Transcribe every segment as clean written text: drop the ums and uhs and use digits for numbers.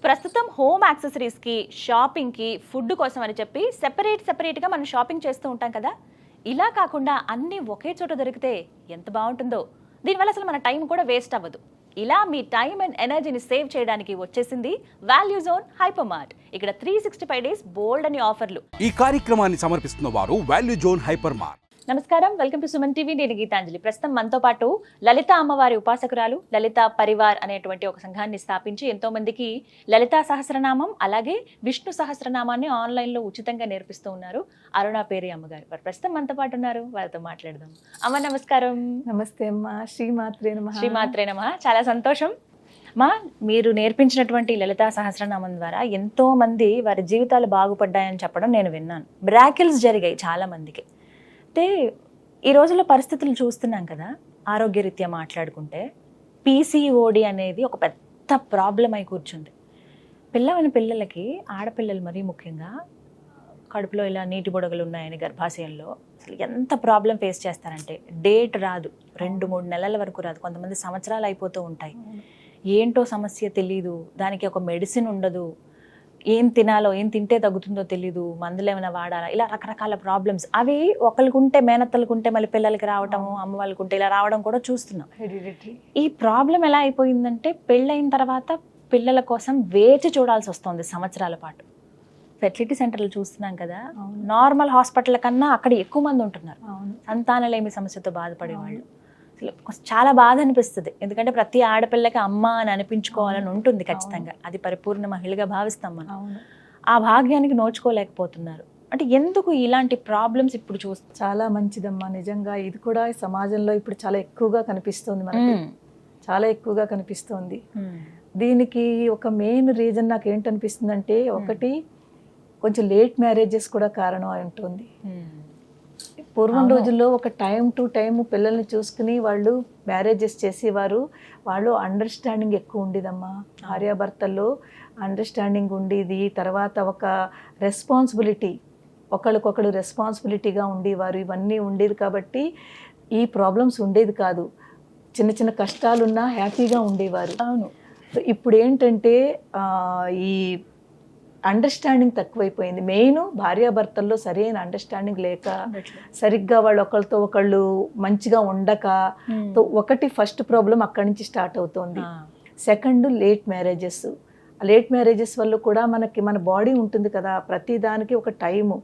ప్రస్తుతం హోమ్ యాక్సెసరీస్కి, షాపింగ్కి, ఫుడ్ కోసం అని చెప్పి సెపరేట్గా మనం షాపింగ్ చేస్తూ ఉంటాం కదా. ఇలా కాకుండా అన్నీ ఒకే చోట దొరికితే ఎంత బాగుంటుందో. దీనివల్ల అసలు మన టైం కూడా వేస్ట్ అవ్వదు. ఇలా మీ టైం అండ్ ఎనర్జీని సేవ్ చేయడానికి వచ్చేసింది వాల్యూ జోన్ హైపర్ మార్ట్. ఇక్కడ 365 డేస్ బోల్డ్ అని ఆఫర్లు. ఈ కార్యక్రమాన్ని సమర్పిస్తున్న వారు వాల్యూ జోన్ హైపర్ మార్ట్. నమస్కారం, వెల్కమ్ టు సుమన్ టీవీ. నేను గీతాంజలి. ప్రస్తుతం మనతో పాటు లలిత అమ్మవారి ఉపాసకురాలు లలిత పరివార్ అనేటువంటి ఒక సంఘాన్ని స్థాపించి ఎంతో మందికి లలితా సహస్రనామం అలాగే విష్ణు సహస్రనామాన్ని ఆన్లైన్లో ఉచితంగా నేర్పిస్తూ ఉన్నారు అరుణ పేరి అమ్మగారు. వారు ప్రస్తుతం మనతో పాటు ఉన్నారు, వారితో మాట్లాడదాం. అమ్మ నమస్కారం. నమస్తే అమ్మ. శ్రీమాత్రే నమః. శ్రీమాత్రే నమః. చాలా సంతోషం మా, మీరు నేర్పించినటువంటి లలితా సహస్రనామం ద్వారా ఎంతో మంది వారి జీవితాలు బాగుపడ్డాయని చెప్పడం నేను విన్నాను. మిరాకిల్స్ జరిగాయి చాలా మందికి. అయితే ఈ రోజుల్లో పరిస్థితులు చూస్తున్నాం కదా, ఆరోగ్యరీత్యా మాట్లాడుకుంటే పీసీఓడి అనేది ఒక పెద్ద ప్రాబ్లం అయి కూర్చుంది. పిల్లలకి, ఆడపిల్లలు మరీ ముఖ్యంగా కడుపులో ఇలా నీటి బుడగలు ఉన్నాయని గర్భాశయంలో అసలు ఎంత ప్రాబ్లం ఫేస్ చేస్తారంటే, డేట్ రాదు, 2-3 నెలల వరకు రాదు, కొంతమంది సంవత్సరాలు అయిపోతూ ఉంటాయి. ఏంటో సమస్య తెలీదు, దానికి ఒక మెడిసిన్ ఉండదు, ఏం తినాలో, ఏం తింటే తగ్గుతుందో తెలీదు, మందులు ఏమైనా వాడాలా, ఇలా రకరకాల ప్రాబ్లమ్స్. అవి ఒకరికుంటే, మేనత్తలకుంటే మళ్ళీ పిల్లలకి రావటము, అమ్మ వాళ్ళకుంటే ఇలా రావడం కూడా చూస్తున్నాం. ఈ ప్రాబ్లం ఎలా అయిపోయిందంటే, పెళ్ళైన తర్వాత పిల్లల కోసం వేచి చూడాల్సి వస్తుంది సంవత్సరాల పాటు. ఫెర్టిలిటీ సెంటర్లు చూస్తున్నాం కదా, నార్మల్ హాస్పిటల్ కన్నా అక్కడ ఎక్కువ మంది ఉంటున్నారు సంతానలేమి సమస్యతో బాధపడేవాళ్ళు. చాలా బాధ అనిపిస్తుంది, ఎందుకంటే ప్రతి ఆడపిల్లకి అమ్మ అని అనిపించుకోవాలని ఉంటుంది ఖచ్చితంగా. అది పరిపూర్ణ మహిళగా భావిస్తాం మనం. ఆ భాగ్యానికి నోచుకోలేకపోతున్నారు. అంటే ఎందుకు ఇలాంటి ప్రాబ్లమ్స్ ఇప్పుడు చూస్తాం? చాలా మంచిదమ్మా, నిజంగా ఇది కూడా సమాజంలో ఇప్పుడు చాలా ఎక్కువగా కనిపిస్తుంది, మనకి చాలా ఎక్కువగా కనిపిస్తుంది. దీనికి ఒక మెయిన్ రీజన్ నాకు ఏంటనిపిస్తుంది అంటే, ఒకటి కొంచెం లేట్ మ్యారేజెస్ కూడా కారణం అయి ఉంటుంది. పూర్వం రోజుల్లో ఒక టైం టు టైం పిల్లల్ని చూసుకుని వాళ్ళు మ్యారేజెస్ చేసేవారు. వాళ్ళు అండర్స్టాండింగ్ ఎక్కువ ఉండేదమ్మా, భార్యాభర్తల్లో అండర్స్టాండింగ్ ఉండేది. తర్వాత ఒక రెస్పాన్సిబిలిటీ, ఒకళ్ళకొకళ్ళు రెస్పాన్సిబిలిటీగా ఉండేవారు. ఇవన్నీ ఉండేది కాబట్టి ఈ ప్రాబ్లమ్స్ ఉండేది కాదు. చిన్న చిన్న కష్టాలున్నా హ్యాపీగా ఉండేవారు. అవును. ఇప్పుడు ఏంటంటే ఈ అండర్స్టాండింగ్ తక్కువైపోయింది. మెయిన్ భార్యాభర్తల్లో సరైన అండర్స్టాండింగ్ లేక, సరిగ్గా వాళ్ళు ఒకళ్ళతో ఒకళ్ళు మంచిగా ఉండక, ఒకటి ఫస్ట్ ప్రాబ్లం అక్కడి నుంచి స్టార్ట్ అవుతుంది. Second late marriages. Late marriages వల్ల కూడా మన బాడీ ఉంటుంది కదా, ప్రతి దానికి ఒక టైము,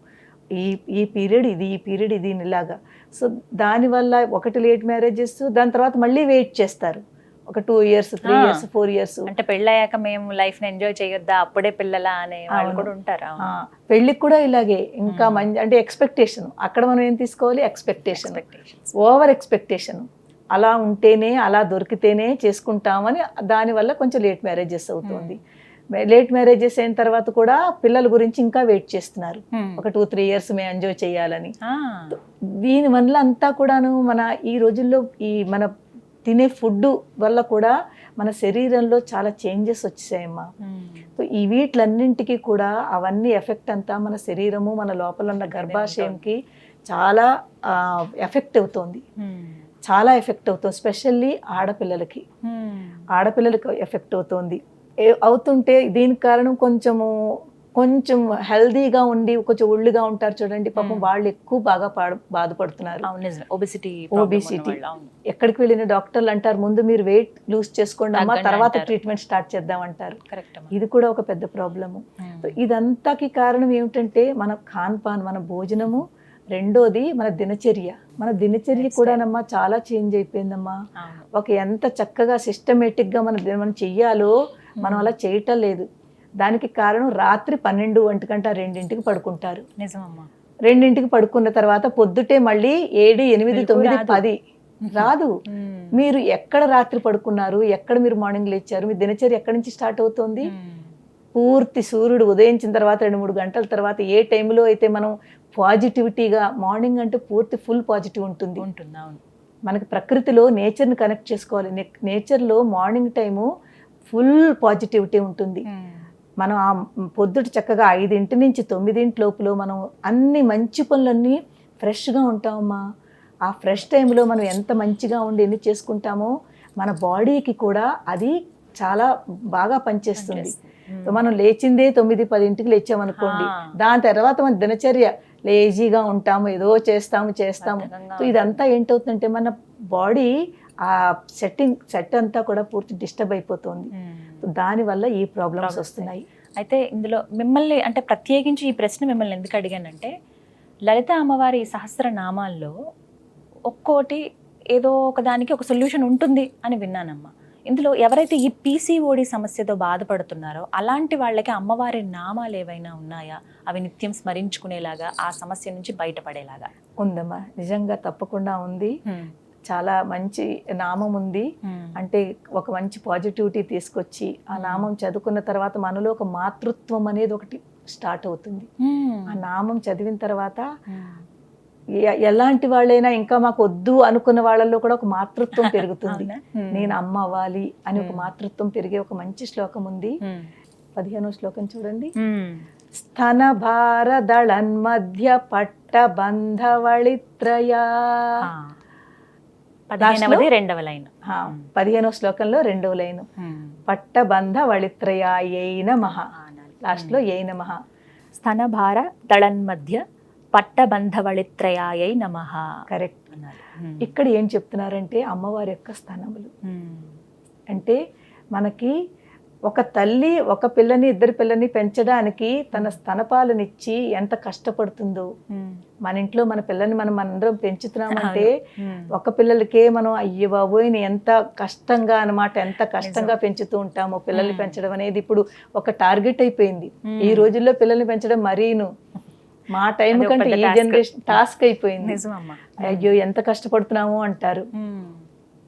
ఈ పీరియడ్ ఇది, ఈ పీరియడ్ ఇది ఇలాగా. సో దానివల్ల ఒకటి లేట్ మ్యారేజెస్, దాని తర్వాత మళ్ళీ వెయిట్ చేస్తారు ఒక 2 years, 3 years, 4 years. అంటే పెళ్ళయ్యాక మేము లైఫ్ ని ఎంజాయ్ చేయొద్దా, అప్పుడే పిల్లల అనే వాళ్ళు కూడా ఉంటారు. పెళ్ళికి కూడా ఇలాగే ఇంకా మంచి అంటే ఎక్స్పెక్టేషన్. అక్కడ మనం ఏం తీసుకోవాలి, ఎక్స్పెక్టేషన్, ఓవర్ ఎక్స్పెక్టేషన్. అలా ఉంటేనే, అలా దొరికితేనే చేసుకుంటామని, దానివల్ల కొంచెం లేట్ మ్యారేజెస్ అవుతుంది. లేట్ మ్యారేజెస్ అయిన తర్వాత కూడా పిల్లల గురించి ఇంకా వెయిట్ చేస్తున్నారు, ఒక 2-3 years మేము ఎంజాయ్ చేయాలని. దీనివల్ల అంతా కూడాను ఈ రోజుల్లో మన తినే ఫుడ్ వల్ల కూడా మన శరీరంలో చాలా చేంజెస్ వచ్చాయమ్మా. సో ఈ వీటిలన్నింటికి కూడా అవన్నీ ఎఫెక్ట్ అంతా మన శరీరము, మన లోపల ఉన్న గర్భాశయంకి చాలా ఎఫెక్ట్ అవుతుంది, చాలా ఎఫెక్ట్ అవుతుంది. స్పెషల్లీ ఆడపిల్లలకి ఎఫెక్ట్ అవుతుంటే దీనికి కారణం కొంచెం హెల్దీగా ఉండి కొంచెం ఒళ్ళుగా ఉంటారు చూడండి, పాపం వాళ్ళు ఎక్కువ బాగా బాధపడుతున్నారు. ఒబిసిటీ. ఎక్కడికి వెళ్ళిన డాక్టర్లు అంటారు, ముందు మీరు వెయిట్ లూజ్ చేసుకోండి అమ్మా, తర్వాత ట్రీట్మెంట్ స్టార్ట్ చేద్దాం అంటారు. ఇది కూడా ఒక పెద్ద ప్రాబ్లము. ఇదంతాకి కారణం ఏమిటంటే మన ఖాన్పాన్, మన భోజనము. రెండోది మన దినచర్య కూడానమ్మా చాలా చేంజ్ అయిపోయిందమ్మా. ఎంత చక్కగా సిస్టమేటిక్గా మనం చెయ్యాలో మనం అలా చేయటం లేదు. దానికి కారణం రాత్రి 12 గంట 2ంటికి పడుకుంటారు. నిజమమ్మా. 2ంటికి పడుకున్న తర్వాత పొద్దుటే మళ్ళీ 7, 8, 9, 10 రాదు. మీరు ఎక్కడ రాత్రి పడుకున్నారు, ఎక్కడ మీరు మార్నింగ్ లేచారు, మీ దినచర్య ఎక్కడి నుంచి స్టార్ట్ అవుతుంది? పూర్తి సూర్యుడు ఉదయించిన తర్వాత 2-3 గంటల తర్వాత ఏ టైంలో అయితే మనం పాజిటివిటీగా, మార్నింగ్ అంటే పూర్తి ఫుల్ పాజిటివ్ ఉంటుంది. మనకి ప్రకృతిలో నేచర్ని కనెక్ట్ చేసుకోవాలి. నేచర్లో మార్నింగ్ టైము ఫుల్ పాజిటివిటీ ఉంటుంది. మనం ఆ పొద్దుట చక్కగా 5 నుంచి 9 లోపల మనం అన్ని మంచి పనులన్నీ ఫ్రెష్గా ఉంటామమ్మా. ఆ ఫ్రెష్ టైంలో మనం ఎంత మంచిగా ఉండి ఎన్ని చేసుకుంటామో మన బాడీకి కూడా అది చాలా బాగా పనిచేస్తుంది. సో మనం లేచిందే 9-10 లేచామనుకోండి, దాని తర్వాత మన దినచర్య లేజీగా ఉంటాము, ఏదో చేస్తాము. సో ఇదంతా ఏంటవుతుందంటే మన బాడీ ఆ సెట్ అంతా కూడా పూర్తి డిస్టర్బ్ అయిపోతుంది. దానివల్ల ఈ ప్రాబ్లమ్స్ వస్తున్నాయి. అయితే ఇందులో మిమ్మల్ని అంటే ప్రత్యేకించి ఈ ప్రశ్న మిమ్మల్ని ఎందుకు అడిగానంటే, లలిత అమ్మవారి సహస్రనామాల్లో ఒక్కోటి ఏదో ఒకదానికి ఒక సొల్యూషన్ ఉంటుంది అని విన్నానమ్మా. ఇందులో ఎవరైతే ఈ పీసీఓడి సమస్యతో బాధపడుతున్నారో అలాంటి వాళ్ళకి అమ్మవారి నామాలు ఏవైనా ఉన్నాయా, అవి నిత్యం స్మరించుకునేలాగా, ఆ సమస్య నుంచి బయటపడేలాగా? ఉందమ్మా, నిజంగా తప్పకుండా ఉంది. చాలా మంచి నామం ఉంది. అంటే ఒక మంచి పాజిటివిటీ తీసుకొచ్చి ఆ నామం చదువుకున్న తర్వాత మనలో ఒక మాతృత్వం అనేది ఒకటి స్టార్ట్ అవుతుంది. ఆ నామం చదివిన తర్వాత ఎలాంటి వాళ్ళైనా ఇంకా మాకు వద్దు అనుకున్న వాళ్ళల్లో కూడా ఒక మాతృత్వం పెరుగుతుంది. నేను అమ్మ అవ్వాలి అని ఒక మాతృత్వం పెరిగే ఒక మంచి శ్లోకం ఉంది. 15వ శ్లోకం చూడండి. స్తన భారదళన్ మధ్య పట్ట బంధవళిత్రయా. 15వ లైన్. 15వ శ్లోకంలో 2వ లైన్. పట్ట బంధ వళిత్రయాయై నమః. లాస్ట్ లో ఏ నమః. స్తన భార దళన్ మధ్య పట్టబంధవళిత్రయాయై నమః. కరెక్ట్. ఇక్కడ ఏం చెప్తున్నారంటే అమ్మవారి యొక్క స్థానములు అంటే మనకి ఒక తల్లి ఒక పిల్లని, ఇద్దరు పిల్లని పెంచడానికి తన స్తనపాలనిచ్చి ఎంత కష్టపడుతుందో, మన ఇంట్లో మన పిల్లని మనం అందరం పెంచుతున్నామంటే ఒక పిల్లలకే మనం అయ్యో బాబోయ్ ఎంత కష్టంగా అన్నమాట, ఎంత కష్టంగా పెంచుతూ ఉంటామో. పిల్లల్ని పెంచడం అనేది ఇప్పుడు ఒక టార్గెట్ అయిపోయింది ఈ రోజుల్లో. పిల్లల్ని పెంచడం మరీను మా టైం కంటే ఈ జనరేషన్ టాస్క్ అయిపోయింది. అయ్యో ఎంత కష్టపడుతున్నాము అంటారు.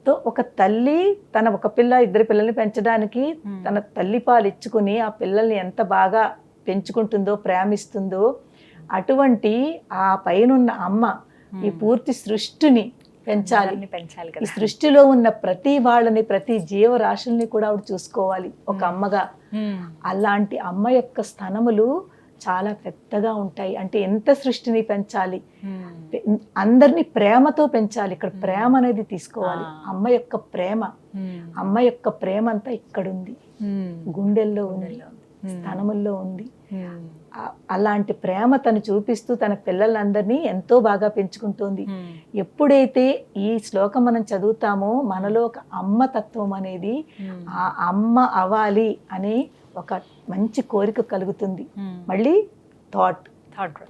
తో ఒక తల్లి తన ఒక పిల్ల, ఇద్దరు పిల్లల్ని పెంచడానికి తన తల్లి పాలు ఇచ్చుకుని ఆ పిల్లల్ని ఎంత బాగా పెంచుకుంటుందో, ప్రేమిస్తుందో, అటువంటి ఆ పైనున్న అమ్మ ఈ పూర్తి సృష్టిని పెంచాలి. ఈ సృష్టిలో ఉన్న ప్రతి వాళ్ళని, ప్రతి జీవరాశుల్ని కూడా ఆవిడ చూసుకోవాలి ఒక అమ్మగా. అలాంటి అమ్మ యొక్క స్థనములు చాలా పెద్దగా ఉంటాయి. అంటే ఎంత సృష్టిని పెంచాలి, అందరినీ ప్రేమతో పెంచాలి. ఇక్కడ ప్రేమ అనేది తీసుకోవాలి. అమ్మ యొక్క ప్రేమ, అమ్మ యొక్క ప్రేమ అంతా ఇక్కడుంది, గుండెల్లో ఉంది, స్థనముల్లో ఉంది. అలాంటి ప్రేమ తను చూపిస్తూ తన పిల్లలందరినీ ఎంతో బాగా పెంచుకుంటోంది. ఎప్పుడైతే ఈ శ్లోకం మనం చదువుతామో మనలో ఒక అమ్మ తత్వం అనేది, ఆ అమ్మ అవ్వాలి అనే ఒక మంచి కోరిక కలుగుతుంది. మళ్ళీ థాట్,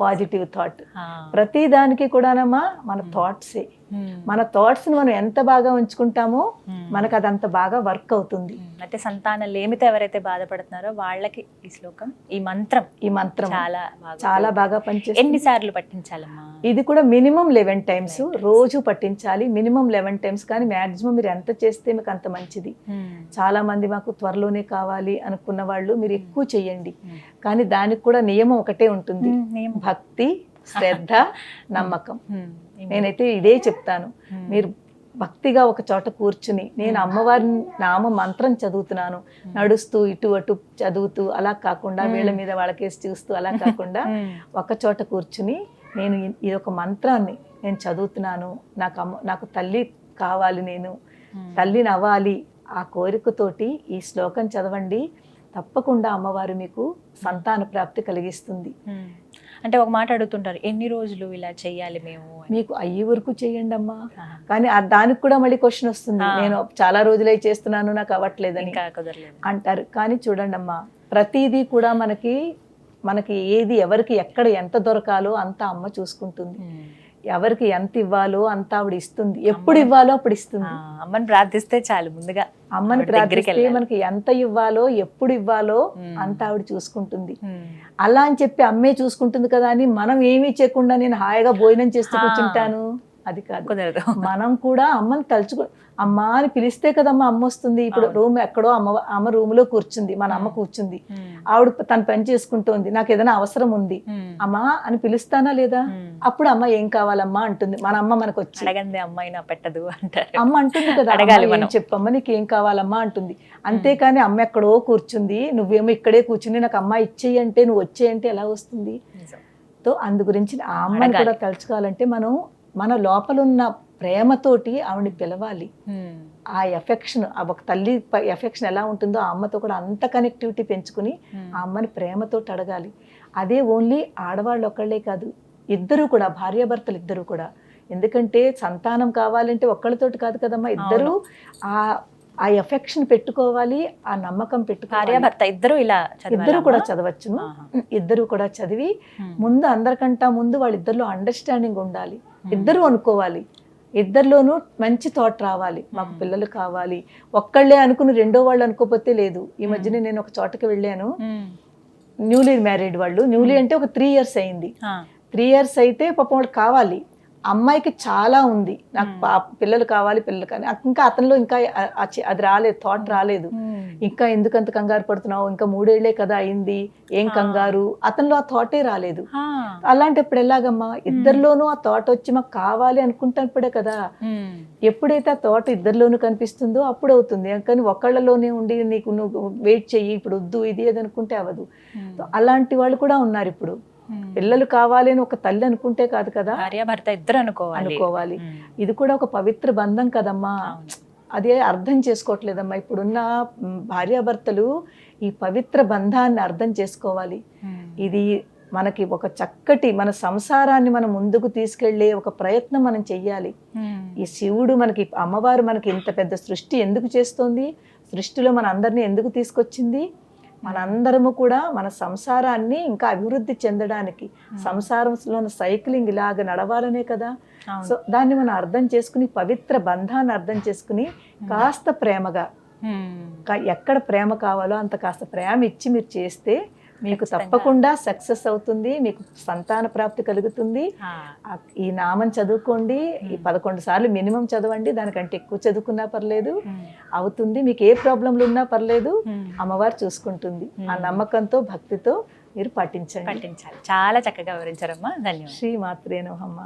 పాజిటివ్ థాట్. ప్రతి దానికి కూడానమ్మా మన థాట్సే. మన థాట్స్ ని మనం ఎంత బాగా ఉంచుకుంటామో మనకు అదంత బాగా వర్క్ అవుతుంది. అంటే సంతాన లేమితో ఎవరైతే బాధపడుతున్నారో వాళ్ళకి ఈ శ్లోకం, ఈ మంత్రం చాలా బాగా పనిచేస్తుంది. ఎన్నిసార్లు పఠించాలమ్మా? ఇది కూడా మినిమం 11 టైమ్స్ రోజు పఠించాలి. మినిమం 11 టైమ్స్, కానీ మాక్సిమం మీరు ఎంత చేస్తే మీకు అంత మంచిది. చాలా మంది మాకు త్వరలోనే కావాలి అనుకున్న వాళ్ళు మీరు ఎక్కువ చెయ్యండి. కానీ దానికి కూడా నియమం ఒకటే ఉంటుంది, భక్తి, శ్రద్ధ, నమ్మకం. నేనైతే ఇదే చెప్తాను. మీరు భక్తిగా ఒక చోట కూర్చుని నేను అమ్మవారి నామ మంత్రం చదువుతున్నాను, నడుస్తూ ఇటు అటు చదువుతూ అలా కాకుండా, వీళ్ళ మీద వాళ్ళకేసి చూస్తూ అలా కాకుండా ఒక చోట కూర్చుని నేను ఇది ఒక మంత్రాన్ని నేను చదువుతున్నాను, నాకు తల్లి కావాలి, నేను తల్లిని అవ్వాలి, ఆ కోరికతోటి ఈ శ్లోకం చదవండి. తప్పకుండా అమ్మవారు మీకు సంతాన ప్రాప్తి కలిగిస్తుంది. అంటే ఒక మాట అడుగుతుంటారు, ఎన్ని రోజులు ఇలా చెయ్యాలి మేము? మీకు అయ్యే వరకు చెయ్యండి అమ్మా. కానీ దానికి కూడా మళ్ళీ క్వశ్చన్ వస్తుంది, నేను చాలా రోజులై చేస్తున్నాను నాకు అవ్వట్లేదని అంటారు. కానీ చూడండి అమ్మా, ప్రతిదీ కూడా మనకి ఏది ఎవరికి ఎక్కడ ఎంత దొరకాలో అంత అమ్మ చూసుకుంటుంది. ఎవరికి ఎంత ఇవ్వాలో అంత ఆవిడ ఇస్తుంది, ఎప్పుడు ఇవ్వాలో అప్పుడు ఇస్తుంది. అమ్మని ప్రార్థిస్తే చాలు, ముందుగా అమ్మని ప్రార్థిస్తే మనకి ఎంత ఇవ్వాలో ఎప్పుడు ఇవ్వాలో అంత ఆవిడ చూసుకుంటుంది. అలా అని చెప్పి అమ్మే చూసుకుంటుంది కదా అని మనం ఏమీ చేయకుండా నేను హాయిగా భోజనం చేస్తూ కూర్చుంటాను, అది కాదు. మనం కూడా అమ్మని అమ్మ అని పిలిస్తే కదమ్మా అమ్మ వస్తుంది. ఇప్పుడు రూమ్ ఎక్కడో అమ్మ రూమ్ లో కూర్చుంది, మన అమ్మ కూర్చుంది, ఆవిడ తన పని చేసుకుంటోంది, నాకు ఏదైనా అవసరం ఉంది అమ్మా అని పిలుస్తానా లేదా? అప్పుడు అమ్మ ఏం కావాలమ్మా అంటుంది. మన అమ్మ మనకు వచ్చి అమ్మాయినా పెట్టదు అంటారు. అమ్మ అంటుంది కదా, ఏం చెప్పమ్మా నీకు ఏం కావాలమ్మా అంటుంది. అంతేకాని అమ్మ ఎక్కడో కూర్చుంది, నువ్వేమో ఇక్కడే కూర్చుని నాకు అమ్మ ఇచ్చేయి అంటే నువ్వు వచ్చేయంటే ఎలా వస్తుంది? తో అందు గురించి ఆ అమ్మని కూడా తలుచుకోవాలంటే మనం మన లోపల ఉన్న ప్రేమతోటి ఆవిడని పిలవాలి. ఆ ఎఫెక్షన్, ఆ ఒక తల్లి ఎఫెక్షన్ ఎలా ఉంటుందో ఆ అమ్మతో కూడా అంత కనెక్టివిటీ పెంచుకుని ఆ అమ్మని ప్రేమతోటి అడగాలి. అదే ఓన్లీ ఆడవాళ్ళు ఒక్కళ్ళే కాదు, ఇద్దరు కూడా, భార్యాభర్తలు ఇద్దరు కూడా. ఎందుకంటే సంతానం కావాలంటే ఒక్కళ్ళతోటి కాదు కదమ్మా, ఇద్దరు ఆ ఎఫెక్షన్ పెట్టుకోవాలి, ఆ నమ్మకం పెట్టుకోవాలి. భార్యాభర్త ఇద్దరు ఇలా ఇద్దరు కూడా చదవచ్చును. ఇద్దరు కూడా చదివి ముందు అందరికంటా ముందు వాళ్ళిద్దరిలో అండర్స్టాండింగ్ ఉండాలి. ఇద్దరు అనుకోవాలి, ఇద్దరిలోనూ మంచి థాట్ రావాలి, మాకు పిల్లలు కావాలి. ఒక్కళ్ళే అనుకుని రెండో వాళ్ళు అనుకోపోతే లేదు. ఈ మధ్యనే నేను ఒక చోటకి వెళ్ళాను, న్యూలీ మ్యారీడ్ వాళ్ళు. న్యూలీ అంటే ఒక 3 years అయింది. 3 years అయితే పాపం వాళ్ళు కావాలి, అమ్మాయికి చాలా ఉంది, నాకు పిల్లలు కావాలి, పిల్లలు కానీ ఇంకా అతనిలో ఇంకా అది రాలేదు, థాట్ రాలేదు. ఇంకా ఎందుకంత కంగారు పడుతున్నావు, ఇంకా 3 ఏళ్లే కదా అయింది, ఏం కంగారు, అతనిలో ఆ థాటే రాలేదు. అలాంటప్పుడు ఎలాగమ్మా, ఇద్దరిలోనూ ఆ థాట్ వచ్చి మాకు కావాలి అనుకుంటున్నప్పుడే కదా. ఎప్పుడైతే ఆ థాట్ ఇద్దరిలోనూ కనిపిస్తుందో అప్పుడు అవుతుంది. కానీ ఒకళ్ళలోనే ఉండి నీకు నువ్వు వెయిట్ చెయ్యి, ఇప్పుడు వద్దు ఇది అది అనుకుంటే అవ్వదు. అలాంటి వాళ్ళు కూడా ఉన్నారు ఇప్పుడు. పిల్లలు కావాలి అని ఒక తల్లి అనుకుంటే కాదు కదా, భార్యాభర్త ఇద్దరు అనుకోవాలి. ఇది కూడా ఒక పవిత్ర బంధం కదమ్మా. అదే అర్థం చేసుకోవట్లేదమ్మా ఇప్పుడున్న భార్యాభర్తలు. ఈ పవిత్ర బంధాన్ని అర్థం చేసుకోవాలి. ఇది మనకి ఒక చక్కటి మన సంసారాన్ని మనం ముందుకు తీసుకెళ్లే ఒక ప్రయత్నం మనం చెయ్యాలి. ఈ శివుడు మనకి, అమ్మవారు మనకి ఇంత పెద్ద సృష్టి ఎందుకు చేస్తోంది, సృష్టిలో మన అందరినీ ఎందుకు తీసుకొచ్చింది, మనందరము కూడా మన సంసారాన్ని ఇంకా అభివృద్ధి చెందడానికి, సంసారంలో సైక్లింగ్ ఇలాగ నడవాలనే కదా. సో దాన్ని మనం అర్థం చేసుకుని, పవిత్ర బంధాన్ని అర్థం చేసుకుని కాస్త ప్రేమగా, ఎక్కడ ప్రేమ కావాలో అంత కాస్త ప్రేమ ఇచ్చి మీరు చేస్తే మీకు తప్పకుండా సక్సెస్ అవుతుంది, మీకు సంతాన ప్రాప్తి కలుగుతుంది. ఈ నామం చదువుకోండి, ఈ 11 సార్లు మినిమం చదవండి, దానికంటే ఎక్కువ చదువుకున్నా పర్లేదు, అవుతుంది. మీకు ఏ ప్రాబ్లంలు ఉన్నా పర్లేదు, అమ్మవారు చూసుకుంటుంది. ఆ నమ్మకంతో, భక్తితో మీరు పాటించాలి. చాలా చక్కగా వివరించారమ్మా, ధన్యవాదాలు. శ్రీ మాత్రే నమః.